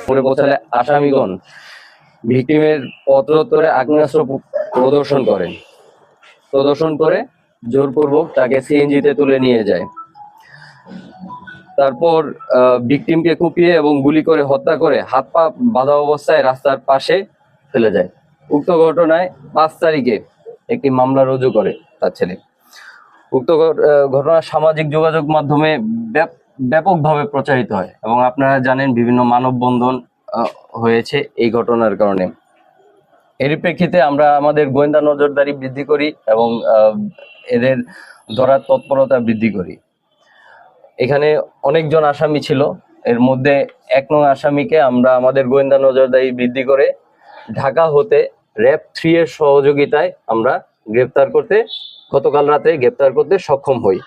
পরে পৌঁছালে আসামিগণ ভিকটিমের পত্রোত্তরে আগ্নেয়াস্ত্র প্রদর্শন করে জোরপূর্বক তাকে সিএনজিতে তুলে নিয়ে যায়। তারপর ভিকটিমকে কুপিয়ে এবং গুলি করে হত্যা করে হাত পা বাঁধা অবস্থায় রাস্তার পাশে ফেলে যায়। উক্ত ঘটনায় 5 তারিখে একটি মামলা রুজু করে তার ছেলে। উক্ত ঘটনা সামাজিক যোগাযোগ মাধ্যমে ব্যাপকভাবে প্রচারিত হয় এবং আপনারা জানেন বিভিন্ন মানববন্ধন হয়েছে এই ঘটনার কারণে। এর প্রেক্ষিতে আমরা আমাদের গোয়েন্দা নজরদারি বৃদ্ধি করি এবং এদের ধরার তৎপরতা বৃদ্ধি করি। এখানে অনেকজন আসামি ছিল, এর মধ্যে 1 নং আসামিকে আমরা আমাদের গোয়েন্দা নজরদারি বৃদ্ধি করে ঢাকা হতে র‍্যাব 3 এর সহযোগিতায় আমরা গতকাল রাতে গ্রেপ্তার করতে সক্ষম হই।